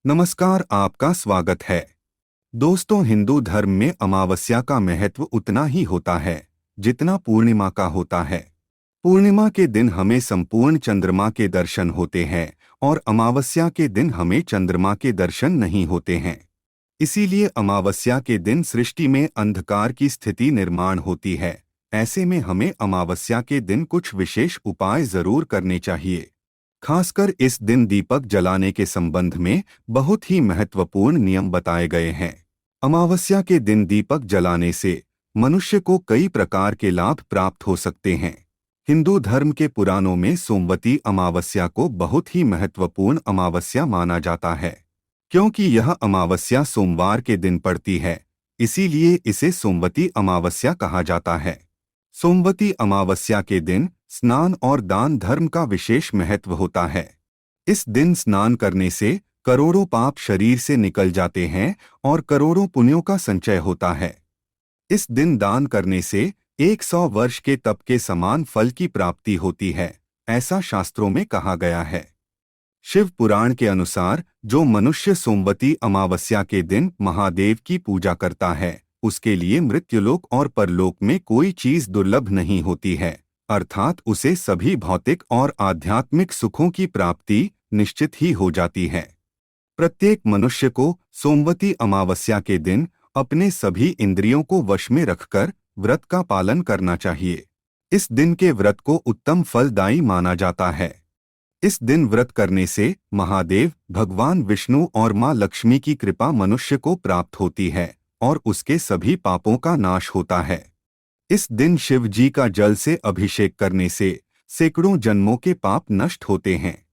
नमस्कार, आपका स्वागत है। दोस्तों, हिंदू धर्म में अमावस्या का महत्व उतना ही होता है जितना पूर्णिमा का होता है। पूर्णिमा के दिन हमें संपूर्ण चंद्रमा के दर्शन होते हैं और अमावस्या के दिन हमें चंद्रमा के दर्शन नहीं होते हैं। इसीलिए अमावस्या के दिन सृष्टि में अंधकार की स्थिति निर्माण होती है। ऐसे में हमें अमावस्या के दिन कुछ विशेष उपाय जरूर करने चाहिए। खासकर इस दिन दीपक जलाने के संबंध में बहुत ही महत्वपूर्ण नियम बताए गए हैं। अमावस्या के दिन दीपक जलाने से मनुष्य को कई प्रकार के लाभ प्राप्त हो सकते हैं। हिंदू धर्म के पुराणों में सोमवती अमावस्या को बहुत ही महत्वपूर्ण अमावस्या माना जाता है। क्योंकि यह अमावस्या सोमवार के दिन पड़ती है, इसीलिए इसे सोमवती अमावस्या कहा जाता है। सोमवती अमावस्या के दिन स्नान और दान धर्म का विशेष महत्व होता है। इस दिन स्नान करने से करोड़ों पाप शरीर से निकल जाते हैं और करोड़ों पुण्यों का संचय होता है। इस दिन दान करने से 100 वर्ष के तप के समान फल की प्राप्ति होती है, ऐसा शास्त्रों में कहा गया है। शिव पुराण के अनुसार जो मनुष्य सोमवती अमावस्या के दिन महादेव की पूजा करता है, उसके लिए मृत्युलोक और परलोक में कोई चीज दुर्लभ नहीं होती है, अर्थात उसे सभी भौतिक और आध्यात्मिक सुखों की प्राप्ति निश्चित ही हो जाती है। प्रत्येक मनुष्य को सोमवती अमावस्या के दिन अपने सभी इंद्रियों को वश में रखकर व्रत का पालन करना चाहिए। इस दिन के व्रत को उत्तम फलदायी माना जाता है। इस दिन व्रत करने से महादेव, भगवान विष्णु और मां लक्ष्मी की कृपा मनुष्य को प्राप्त होती है और उसके सभी पापों का नाश होता है। इस दिन शिव जी का जल से अभिषेक करने से सैकड़ों जन्मों के पाप नष्ट होते हैं।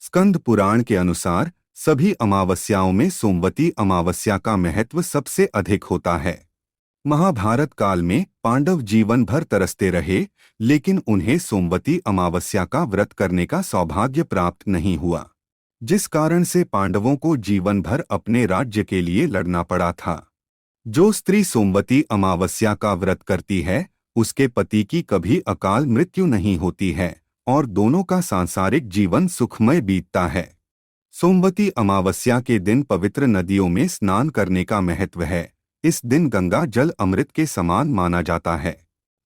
स्कंद पुराण के अनुसार सभी अमावस्याओं में सोमवती अमावस्या का महत्व सबसे अधिक होता है। महाभारत काल में पांडव जीवन भर तरसते रहे, लेकिन उन्हें सोमवती अमावस्या का व्रत करने का सौभाग्य प्राप्त नहीं हुआ, जिस कारण से पांडवों को जीवन भर अपने राज्य के लिए लड़ना पड़ा था। जो स्त्री सोमवती अमावस्या का व्रत करती है, उसके पति की कभी अकाल मृत्यु नहीं होती है और दोनों का सांसारिक जीवन सुखमय बीतता है। सोमवती अमावस्या के दिन पवित्र नदियों में स्नान करने का महत्व है। इस दिन गंगा जल अमृत के समान माना जाता है।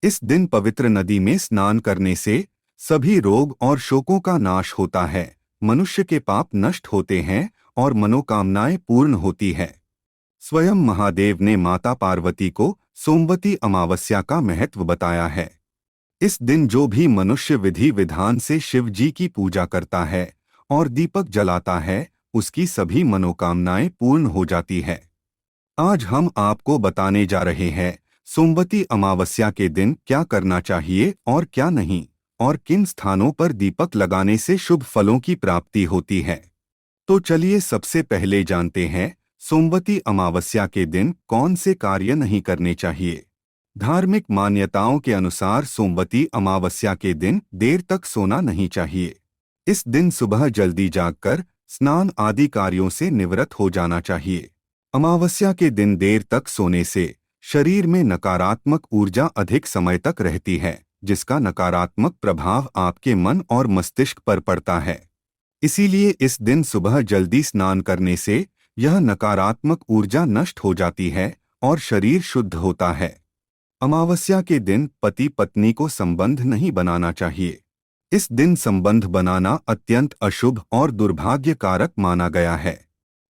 इस दिन पवित्र नदी में स्नान करने से सभी रोग और शोकों का नाश होता है, मनुष्य के पाप नष्ट होते हैं और मनोकामनाएं पूर्ण होती है। स्वयं महादेव ने माता पार्वती को सोमवती अमावस्या का महत्व बताया है। इस दिन जो भी मनुष्य विधि विधान से शिव जी की पूजा करता है और दीपक जलाता है, उसकी सभी मनोकामनाएं पूर्ण हो जाती है। आज हम आपको बताने जा रहे हैं सोमवती अमावस्या के दिन क्या करना चाहिए और क्या नहीं, और किन स्थानों पर दीपक लगाने से शुभ फलों की प्राप्ति होती है। तो चलिए सबसे पहले जानते हैं सोमवती अमावस्या के दिन कौन से कार्य नहीं करने चाहिए। धार्मिक मान्यताओं के अनुसार सोमवती अमावस्या के दिन देर तक सोना नहीं चाहिए। इस दिन सुबह जल्दी जागकर स्नान आदि कार्यों से निवृत्त हो जाना चाहिए। अमावस्या के दिन देर तक सोने से शरीर में नकारात्मक ऊर्जा अधिक समय तक रहती है, जिसका नकारात्मक प्रभाव आपके मन और मस्तिष्क पर पड़ता है। इसीलिए इस दिन सुबह जल्दी स्नान करने से यह नकारात्मक ऊर्जा नष्ट हो जाती है और शरीर शुद्ध होता है। अमावस्या के दिन पति पत्नी को संबंध नहीं बनाना चाहिए। इस दिन संबंध बनाना अत्यंत अशुभ और दुर्भाग्य कारक माना गया है।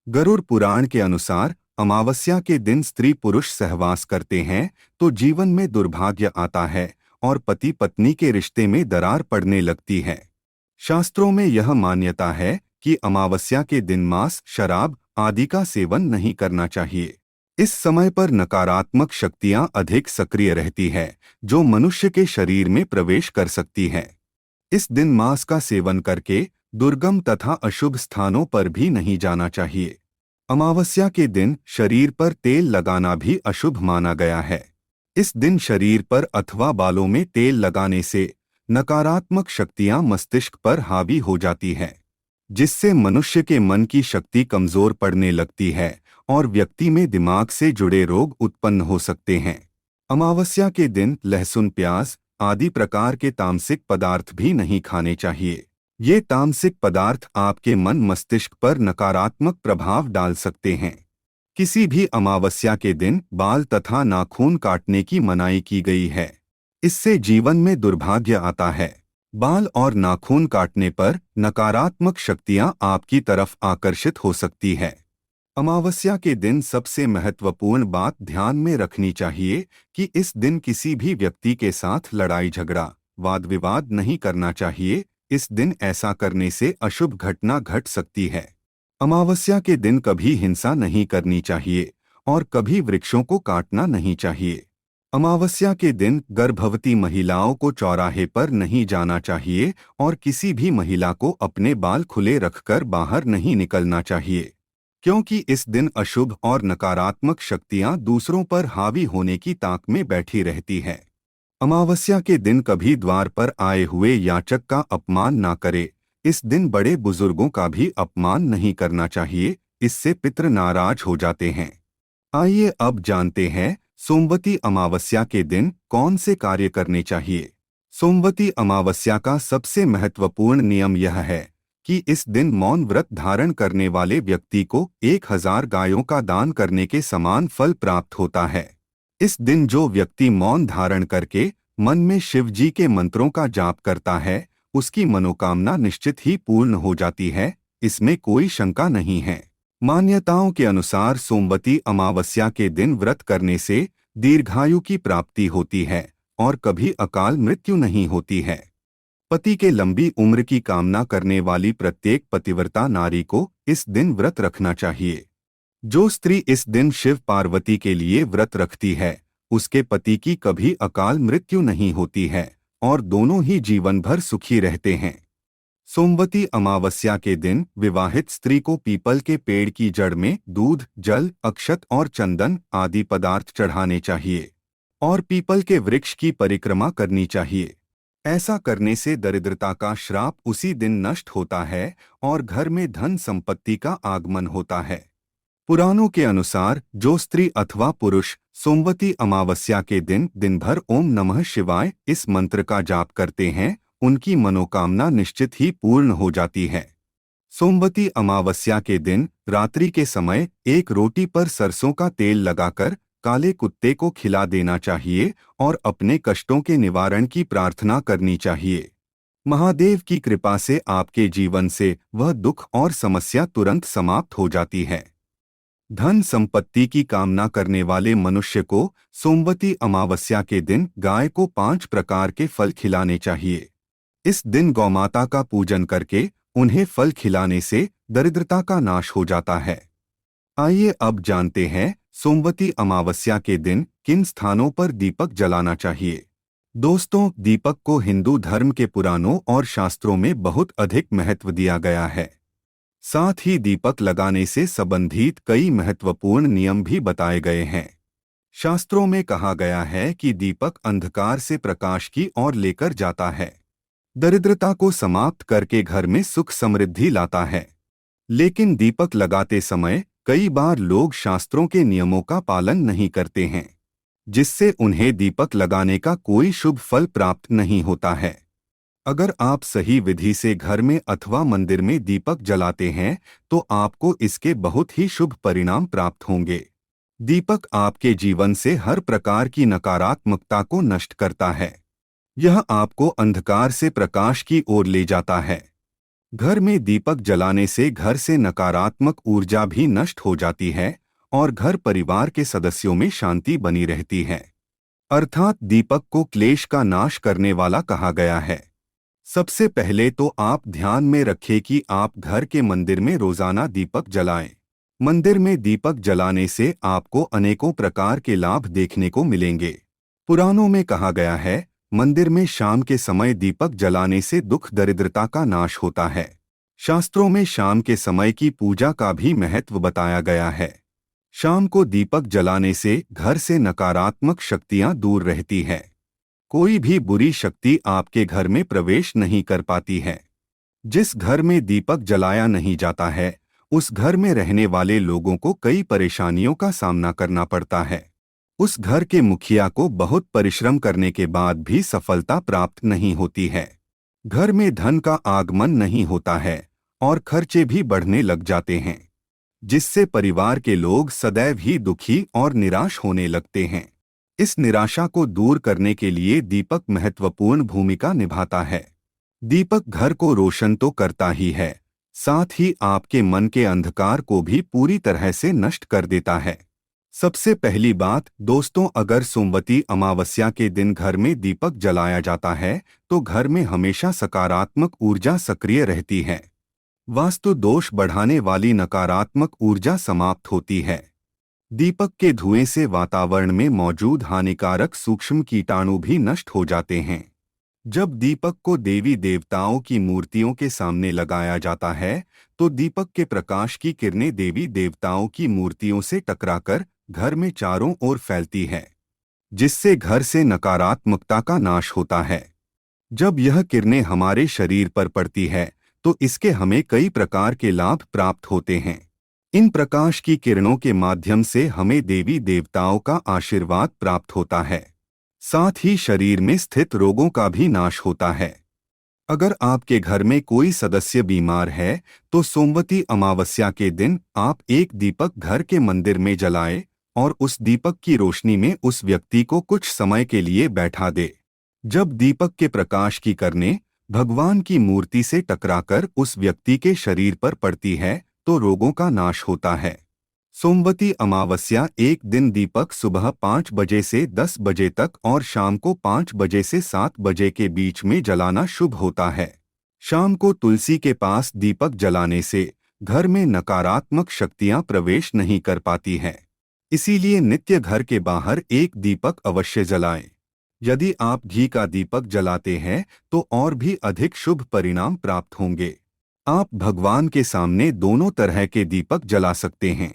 गरुड़ पुराण के अनुसार अमावस्या के दिन स्त्री पुरुष सहवास करते हैं तो जीवन में दुर्भाग्य आता है और पति पत्नी के रिश्ते में दरार पड़ने लगती है। शास्त्रों में यह मान्यता है कि अमावस्या के दिन मांस, शराब आदि का सेवन नहीं करना चाहिए। इस समय पर नकारात्मक शक्तियां अधिक सक्रिय रहती है, जो मनुष्य के शरीर में प्रवेश कर सकती है। इस दिन मांस का सेवन करके दुर्गम तथा अशुभ स्थानों पर भी नहीं जाना चाहिए। अमावस्या के दिन शरीर पर तेल लगाना भी अशुभ माना गया है। इस दिन शरीर पर अथवा बालों में तेल लगाने से नकारात्मक शक्तियां मस्तिष्क पर हावी हो जाती हैं, जिससे मनुष्य के मन की शक्ति कमजोर पड़ने लगती है और व्यक्ति में दिमाग से जुड़े रोग उत्पन्न हो सकते हैं। अमावस्या के दिन लहसुन, प्याज आदि प्रकार के तामसिक पदार्थ भी नहीं खाने चाहिए। ये तामसिक पदार्थ आपके मन मस्तिष्क पर नकारात्मक प्रभाव डाल सकते हैं। किसी भी अमावस्या के दिन बाल तथा नाखून काटने की मनाही की गई है। इससे जीवन में दुर्भाग्य आता है। बाल और नाखून काटने पर नकारात्मक शक्तियां आपकी तरफ आकर्षित हो सकती है। अमावस्या के दिन सबसे महत्वपूर्ण बात ध्यान में रखनी चाहिए कि इस दिन किसी भी व्यक्ति के साथ लड़ाई झगड़ा, वाद विवाद नहीं करना चाहिए। इस दिन ऐसा करने से अशुभ घटना घट सकती है। अमावस्या के दिन कभी हिंसा नहीं करनी चाहिए और कभी वृक्षों को काटना नहीं चाहिए। अमावस्या के दिन गर्भवती महिलाओं को चौराहे पर नहीं जाना चाहिए और किसी भी महिला को अपने बाल खुले रखकर बाहर नहीं निकलना चाहिए, क्योंकि इस दिन अशुभ और नकारात्मक शक्तियां दूसरों पर हावी होने की ताक में बैठी रहती है। अमावस्या के दिन कभी द्वार पर आए हुए याचक का अपमान ना करे। इस दिन बड़े बुजुर्गों का भी अपमान नहीं करना चाहिए, इससे पितृ नाराज हो जाते हैं। आइए अब जानते हैं सोमवती अमावस्या के दिन कौन से कार्य करने चाहिए। सोमवती अमावस्या का सबसे महत्वपूर्ण नियम यह है कि इस दिन मौन व्रत धारण करने वाले व्यक्ति को 1000 गायों का दान करने के समान फल प्राप्त होता है। इस दिन जो व्यक्ति मौन धारण करके मन में शिव जी के मंत्रों का जाप करता है, उसकी मनोकामना निश्चित ही पूर्ण हो जाती है, इसमें कोई शंका नहीं है। मान्यताओं के अनुसार सोमवती अमावस्या के दिन व्रत करने से दीर्घायु की प्राप्ति होती है और कभी अकाल मृत्यु नहीं होती है। पति के लंबी उम्र की कामना करने वाली प्रत्येक पतिव्रता नारी को इस दिन व्रत रखना चाहिए। जो स्त्री इस दिन शिव पार्वती के लिए व्रत रखती है, उसके पति की कभी अकाल मृत्यु नहीं होती है और दोनों ही जीवन भर सुखी रहते हैं। सोमवती अमावस्या के दिन विवाहित स्त्री को पीपल के पेड़ की जड़ में दूध, जल, अक्षत और चंदन आदि पदार्थ चढ़ाने चाहिए और पीपल के वृक्ष की परिक्रमा करनी चाहिए। ऐसा करने से दरिद्रता का श्राप उसी दिन नष्ट होता है और घर में धन संपत्ति का आगमन होता है। पुराणों के अनुसार जो स्त्री अथवा पुरुष सोमवती अमावस्या के दिन दिन भर ओम नमः शिवाय इस मंत्र का जाप करते हैं, उनकी मनोकामना निश्चित ही पूर्ण हो जाती है। सोमवती अमावस्या के दिन रात्रि के समय एक रोटी पर सरसों का तेल लगाकर काले कुत्ते को खिला देना चाहिए और अपने कष्टों के निवारण की प्रार्थना करनी चाहिए। महादेव की कृपा से आपके जीवन से वह दुख और समस्या तुरंत समाप्त हो जाती है। धन संपत्ति की कामना करने वाले मनुष्य को सोमवती अमावस्या के दिन गाय को 5 प्रकार के फल खिलाने चाहिए। इस दिन गौमाता का पूजन करके उन्हें फल खिलाने से दरिद्रता का नाश हो जाता है। आइए अब जानते हैं सोमवती अमावस्या के दिन किन स्थानों पर दीपक जलाना चाहिए। दोस्तों, दीपक को हिंदू धर्म के पुराणों और शास्त्रों में बहुत अधिक महत्व दिया गया है। साथ ही दीपक लगाने से संबंधित कई महत्वपूर्ण नियम भी बताए गए हैं। शास्त्रों में कहा गया है कि दीपक अंधकार से प्रकाश की ओर लेकर जाता है, दरिद्रता को समाप्त करके घर में सुख समृद्धि लाता है। लेकिन दीपक लगाते समय कई बार लोग शास्त्रों के नियमों का पालन नहीं करते हैं, जिससे उन्हें दीपक लगाने का कोई शुभ फल प्राप्त नहीं होता है। अगर आप सही विधि से घर में अथवा मंदिर में दीपक जलाते हैं तो आपको इसके बहुत ही शुभ परिणाम प्राप्त होंगे। दीपक आपके जीवन से हर प्रकार की नकारात्मकता को नष्ट करता है। यह आपको अंधकार से प्रकाश की ओर ले जाता है। घर में दीपक जलाने से घर से नकारात्मक ऊर्जा भी नष्ट हो जाती है और घर परिवार के सदस्यों में शांति बनी रहती है। अर्थात दीपक को क्लेश का नाश करने वाला कहा गया है। सबसे पहले तो आप ध्यान में रखें कि आप घर के मंदिर में रोजाना दीपक जलाएं। मंदिर में दीपक जलाने से आपको अनेकों प्रकार के लाभ देखने को मिलेंगे। पुराणों में कहा गया है, मंदिर में शाम के समय दीपक जलाने से दुख दरिद्रता का नाश होता है। शास्त्रों में शाम के समय की पूजा का भी महत्व बताया गया है। शाम को दीपक जलाने से घर से नकारात्मक शक्तियां दूर रहती है। कोई भी बुरी शक्ति आपके घर में प्रवेश नहीं कर पाती है। जिस घर में दीपक जलाया नहीं जाता है, उस घर में रहने वाले लोगों को कई परेशानियों का सामना करना पड़ता है। उस घर के मुखिया को बहुत परिश्रम करने के बाद भी सफलता प्राप्त नहीं होती है। घर में धन का आगमन नहीं होता है और खर्चे भी बढ़ने लग जाते हैं, जिससे परिवार के लोग सदैव ही दुखी और निराश होने लगते हैं। इस निराशा को दूर करने के लिए दीपक महत्वपूर्ण भूमिका निभाता है। दीपक घर को रोशन तो करता ही है, साथ ही आपके मन के अंधकार को भी पूरी तरह से नष्ट कर देता है। सबसे पहली बात दोस्तों, अगर सोमवती अमावस्या के दिन घर में दीपक जलाया जाता है तो घर में हमेशा सकारात्मक ऊर्जा सक्रिय रहती है। वास्तु दोष बढ़ाने वाली नकारात्मक ऊर्जा समाप्त होती है। दीपक के धुएं से वातावरण में मौजूद हानिकारक सूक्ष्म कीटाणु भी नष्ट हो जाते हैं। जब दीपक को देवी देवताओं की मूर्तियों के सामने लगाया जाता है तो दीपक के प्रकाश की किरणें देवी देवताओं की मूर्तियों से टकराकर घर में चारों ओर फैलती है, जिससे घर से नकारात्मकता का नाश होता है। जब यह किरणें हमारे शरीर पर पड़ती है तो इसके हमें कई प्रकार के लाभ प्राप्त होते हैं। इन प्रकाश की किरणों के माध्यम से हमें देवी देवताओं का आशीर्वाद प्राप्त होता है, साथ ही शरीर में स्थित रोगों का भी नाश होता है। अगर आपके घर में कोई सदस्य बीमार है तो सोमवती अमावस्या के दिन आप एक दीपक घर के मंदिर में जलाएं और उस दीपक की रोशनी में उस व्यक्ति को कुछ समय के लिए बैठा दे। जब दीपक के प्रकाश की किरणें भगवान की मूर्ति से टकराकर उस व्यक्ति के शरीर पर पड़ती है तो रोगों का नाश होता है। सोमवती अमावस्या एक दिन दीपक सुबह 5 बजे से 10 बजे तक और शाम को 5 बजे से 7 बजे के बीच में जलाना शुभ होता है। शाम को तुलसी के पास दीपक जलाने से घर में नकारात्मक शक्तियां प्रवेश नहीं कर पाती हैं। इसीलिए नित्य घर के बाहर एक दीपक अवश्य जलाएं। यदि आप घी का दीपक जलाते हैं तो और भी अधिक शुभ परिणाम प्राप्त होंगे। आप भगवान के सामने दोनों तरह के दीपक जला सकते हैं।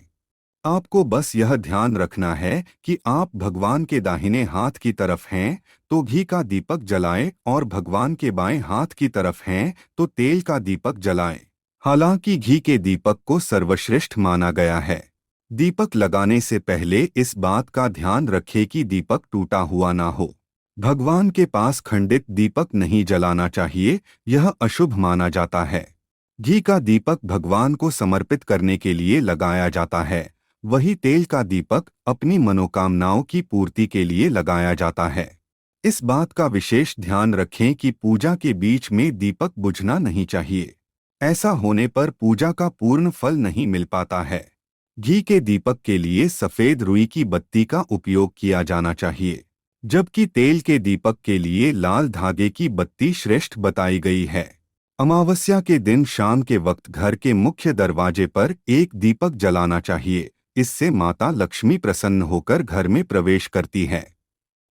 आपको बस यह ध्यान रखना है कि आप भगवान के दाहिने हाथ की तरफ हैं तो घी का दीपक जलाएं और भगवान के बाएं हाथ की तरफ हैं तो तेल का दीपक जलाएं। हालांकि घी के दीपक को सर्वश्रेष्ठ माना गया है। दीपक लगाने से पहले इस बात का ध्यान रखें कि दीपक टूटा हुआ ना हो। भगवान के पास खंडित दीपक नहीं जलाना चाहिए, यह अशुभ माना जाता है। घी का दीपक भगवान को समर्पित करने के लिए लगाया जाता है, वही तेल का दीपक अपनी मनोकामनाओं की पूर्ति के लिए लगाया जाता है। इस बात का विशेष ध्यान रखें कि पूजा के बीच में दीपक बुझना नहीं चाहिए। ऐसा होने पर पूजा का पूर्ण फल नहीं मिल पाता है। घी के दीपक के लिए सफेद रुई की बत्ती का उपयोग किया जाना चाहिए, जबकि तेल के दीपक के लिए लाल धागे की बत्ती श्रेष्ठ बताई गई है। अमावस्या के दिन शाम के वक्त घर के मुख्य दरवाजे पर एक दीपक जलाना चाहिए। इससे माता लक्ष्मी प्रसन्न होकर घर में प्रवेश करती है।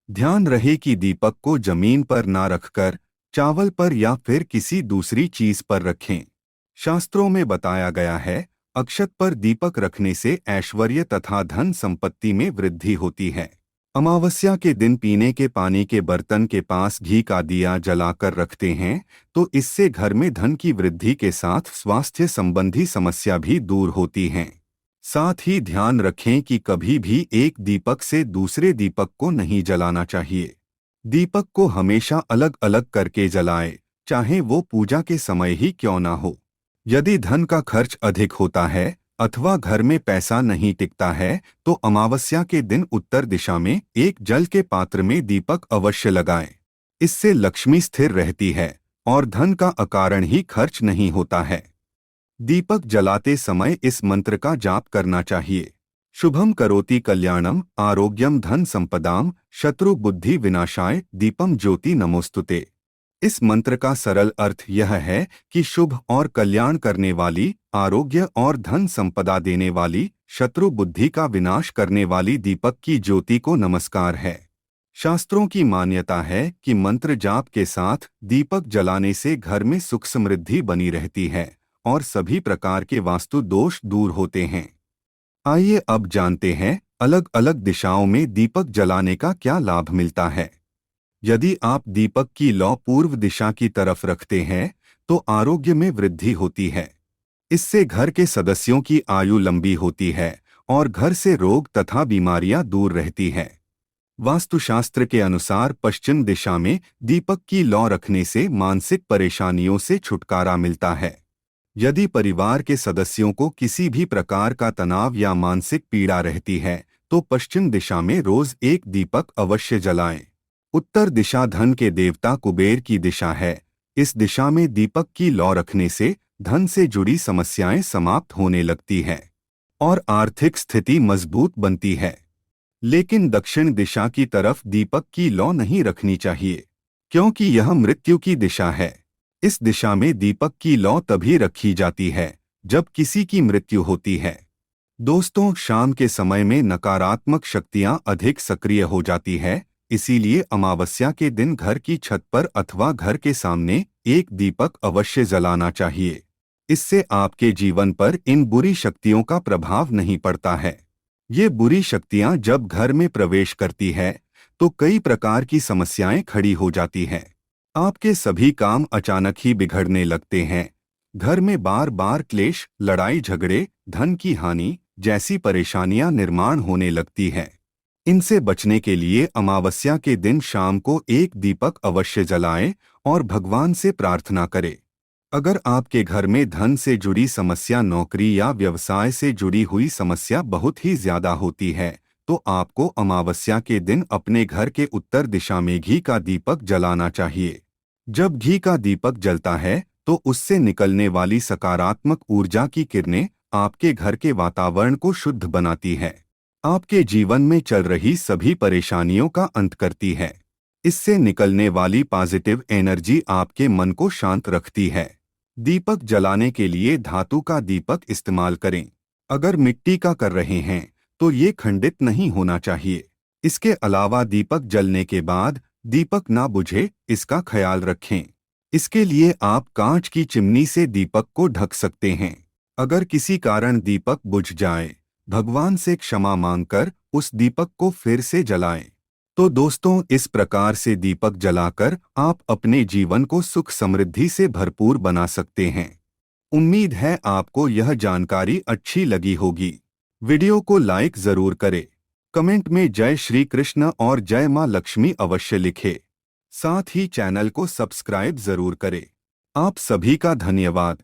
ध्यान रहे कि दीपक को जमीन पर ना रखकर चावल पर या फिर किसी दूसरी चीज पर रखें। शास्त्रों में बताया गया है, अक्षत पर दीपक रखने से ऐश्वर्य तथा धन संपत्ति में वृद्धि होती है। अमावस्या के दिन पीने के पानी के बर्तन के पास घी का दिया जलाकर रखते हैं तो इससे घर में धन की वृद्धि के साथ स्वास्थ्य संबंधी समस्या भी दूर होती हैं। साथ ही ध्यान रखें कि कभी भी एक दीपक से दूसरे दीपक को नहीं जलाना चाहिए। दीपक को हमेशा अलग अलग करके जलाएं, चाहे वो पूजा के समय ही क्यों ना हो। यदि धन का खर्च अधिक होता है अथवा घर में पैसा नहीं टिकता है तो अमावस्या के दिन उत्तर दिशा में एक जल के पात्र में दीपक अवश्य लगाएं। इससे लक्ष्मी स्थिर रहती है और धन का अकारण ही खर्च नहीं होता है। दीपक जलाते समय इस मंत्र का जाप करना चाहिए। शुभम करोति कल्याणम आरोग्यम धन संपदाम शत्रु बुद्धि विनाशाय दीपम ज्योति नमोस्तुते। इस मंत्र का सरल अर्थ यह है कि शुभ और कल्याण करने वाली, आरोग्य और धन संपदा देने वाली, शत्रु बुद्धि का विनाश करने वाली दीपक की ज्योति को नमस्कार है। शास्त्रों की मान्यता है कि मंत्र जाप के साथ दीपक जलाने से घर में सुख समृद्धि बनी रहती है और सभी प्रकार के वास्तु दोष दूर होते हैं। आइए अब जानते हैं अलग अलग दिशाओं में दीपक जलाने का क्या लाभ मिलता है। यदि आप दीपक की लौ पूर्व दिशा की तरफ रखते हैं तो आरोग्य में वृद्धि होती है। इससे घर के सदस्यों की आयु लंबी होती है और घर से रोग तथा बीमारियां दूर रहती हैं। वास्तुशास्त्र के अनुसार पश्चिम दिशा में दीपक की लौ रखने से मानसिक परेशानियों से छुटकारा मिलता है। यदि परिवार के सदस्यों को किसी भी प्रकार का तनाव या मानसिक पीड़ा रहती है, तो पश्चिम दिशा में रोज एक दीपक अवश्य जलाएं। उत्तर दिशा धन के देवता कुबेर की दिशा है। इस दिशा में दीपक की लौ रखने से धन से जुड़ी समस्याएं समाप्त होने लगती हैं और आर्थिक स्थिति मजबूत बनती है। लेकिन दक्षिण दिशा की तरफ दीपक की लौ नहीं रखनी चाहिए, क्योंकि यह मृत्यु की दिशा है। इस दिशा में दीपक की लौ तभी रखी जाती है जब किसी की मृत्यु होती है। दोस्तों, शाम के समय में नकारात्मक शक्तियां अधिक सक्रिय हो जाती है, इसीलिए अमावस्या के दिन घर की छत पर अथवा घर के सामने एक दीपक अवश्य जलाना चाहिए। इससे आपके जीवन पर इन बुरी शक्तियों का प्रभाव नहीं पड़ता है। ये बुरी शक्तियां जब घर में प्रवेश करती है तो कई प्रकार की समस्याएं खड़ी हो जाती हैं। आपके सभी काम अचानक ही बिगड़ने लगते हैं। घर में बार बार क्लेश, लड़ाई झगड़े, धन की हानि जैसी परेशानियां निर्माण होने लगती हैं। इनसे बचने के लिए अमावस्या के दिन शाम को एक दीपक अवश्य जलाएं और भगवान से प्रार्थना करें। अगर आपके घर में धन से जुड़ी समस्या, नौकरी या व्यवसाय से जुड़ी हुई समस्या बहुत ही ज्यादा होती है, तो आपको अमावस्या के दिन अपने घर के उत्तर दिशा में घी का दीपक जलाना चाहिए। जब घी का दीपक जलता है तो उससे निकलने वाली सकारात्मक ऊर्जा की किरणें आपके घर के वातावरण को शुद्ध बनाती है, आपके जीवन में चल रही सभी परेशानियों का अंत करती है। इससे निकलने वाली पॉजिटिव एनर्जी आपके मन को शांत रखती है। दीपक जलाने के लिए धातु का दीपक इस्तेमाल करें। अगर मिट्टी का कर रहे हैं तो ये खंडित नहीं होना चाहिए। इसके अलावा दीपक जलने के बाद दीपक ना बुझे, इसका ख्याल रखें। इसके लिए आप कांच की चिमनी से दीपक को ढक सकते हैं। अगर किसी कारण दीपक बुझ जाए, भगवान से क्षमा मांगकर उस दीपक को फिर से जलाएं। तो दोस्तों, इस प्रकार से दीपक जलाकर आप अपने जीवन को सुख समृद्धि से भरपूर बना सकते हैं। उम्मीद है आपको यह जानकारी अच्छी लगी होगी। वीडियो को लाइक जरूर करें। कमेंट में जय श्री कृष्ण और जय मां लक्ष्मी अवश्य लिखें। साथ ही चैनल को सब्सक्राइब जरूर करें। आप सभी का धन्यवाद।